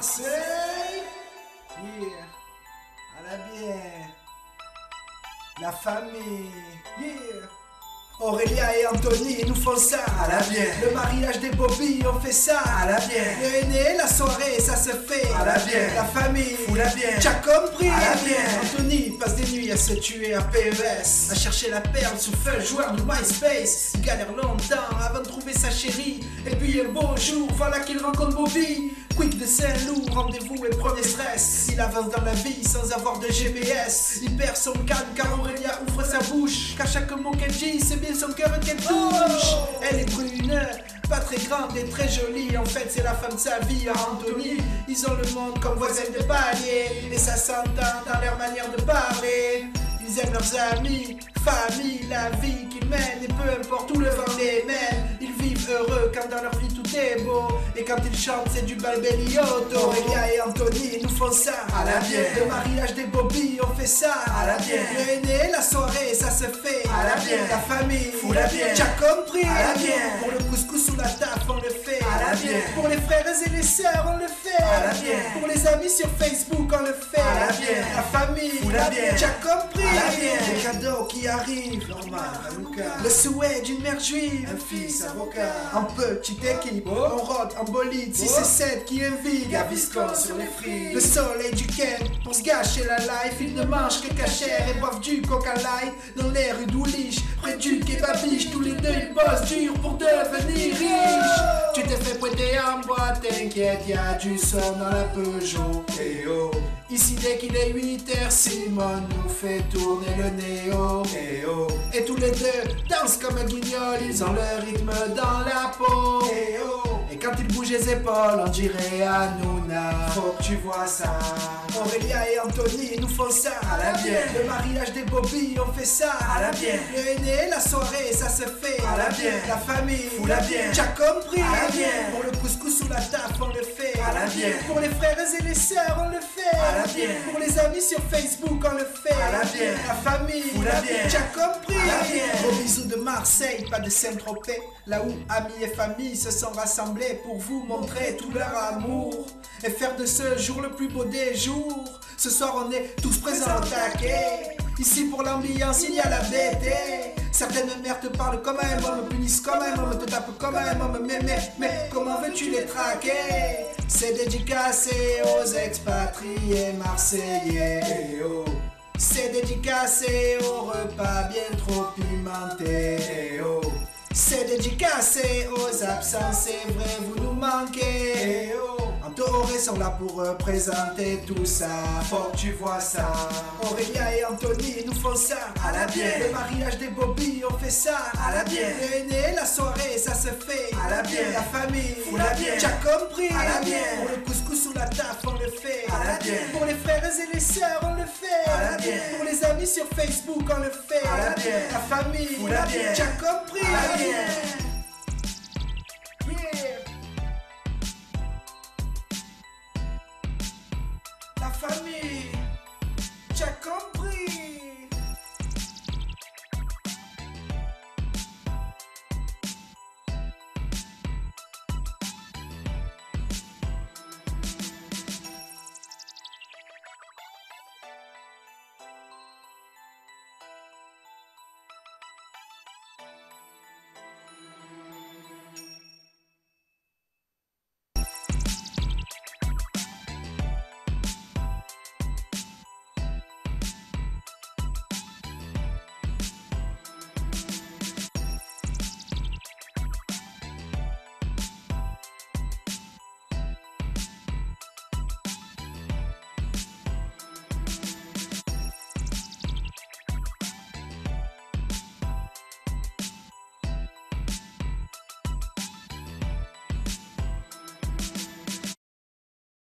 Marseille. Yeah. À la bien. La famille. Yeah. Aurélia et Anthony nous font ça à la bien. Le mariage des Bobby on fait ça à la bien. Le aîné, la soirée ça se fait à la bien. La famille, fou la bien. T'as compris à la bien. Anthony passe des nuits à se tuer à PES, à chercher la perle sous feu, joueur de MySpace. Il galère longtemps avant de trouver sa chérie. Et puis un beau jour, voilà qu'il rencontre Bobby. Quick de Saint-Loup, rendez-vous et premier stress. Il avance dans la vie sans avoir de GPS. Il perd son calme car Aurélia ouvre sa bouche. Qu'à chaque mot qu'elle dit, c'est bien son cœur qu'elle touche. Elle est brune, pas très grande et très jolie. En fait c'est la femme de sa vie à Anthony. Ils ont le monde comme voisins de palier. Et ça s'entend dans leur manière de parler. Ils aiment leurs amis, famille, la vie qu'ils mènent. Et peu importe où le vent les mène, ils vivent heureux quand dans leur vie tout est beau. Et quand ils chantent c'est du balbelliotto. Aurélia et Anthony nous font ça à la bien. Le mariage des Bobby on fait ça à la bien. Le aîné, la soirée ça se fait à la bien. La famille, fou la bien. T'as compris à la bien. Pour le couscous sous la table on le fait à la bien. Pour les frères et les sœurs on le fait à la bien. Pour les amis sur Facebook on le fait à la bien. La famille, fou la bien. T'as compris à la bien. Les cadeaux qui arrivent, normal, Hanouka. Le souhait d'une mère juive, un fils avocat. En petite équipe, on rôde en bolide. Si c'est 7 qui invite, Gaviscon sur les frites. Le soleil du Ken, pour se gâcher la life. Ils ne mangent que cachère et boivent du coca light. Dans les rues d'Ouliche, près du kebabiche. Tous les deux ils bossent dur pour devenir riches. Tu t'es fait pointer en boîte, t'inquiète, y'a du son dans la Peugeot. Hey oh. Ici dès qu'il est 8h, Simon nous fait tourner le néo. Hey oh. Et tous les deux dansent comme un guignol, ils ont le rythme dans la peau. Hey oh. Et quand ils bougent les épaules, on dirait Hanouna. Faut que tu vois ça. Aurélia et Anthony nous font ça à la bien. Le mariage des Bobby on fait ça à la bien. Le aîné, la soirée ça se fait à la bien. La famille, fou la bien. T'as compris à la bien. Pour le couscous sous la table on le fait à la bien. Pour les frères et les sœurs on le fait à la bien. Pour les amis sur Facebook on le fait à la bien. La famille, fou la bien. T'as compris à la bien. Gros bisous de Marseille, pas de Saint-Tropez. Là où amis et famille se sont rassemblés pour vous montrer tout leur amour et faire de ce jour le plus beau des jours. Ce soir on est tous présents au taquet. Ici pour l'ambiance il y a la BT. Certaines mères te parlent comme un homme, punissent comme un homme, te tapent comme un homme. Mais comment veux-tu les traquer? C'est dédicacé aux expatriés marseillais. Hey oh. C'est dédicacé au repas bien trop pimenté. Hey oh. C'est dédicacé aux absents, c'est vrai vous nous manquez. Hey oh. Anthony sont là pour représenter tout ça. Faut que tu vois ça. Aurélia et Anthony nous font ça à la bien. Le mariage des Bobby on fait ça à la bien. Le aîné, la soirée ça se fait à la bien. La famille, fou la bien. T'as compris à la bien. Pour le couscous sous la table on le fait à la bien. Pour les frères et les sœurs on le fait à la bien. Pour les amis sur Facebook on le fait à la bien. La famille, fou la bien. T'as compris à la bien. Yeah. La famille.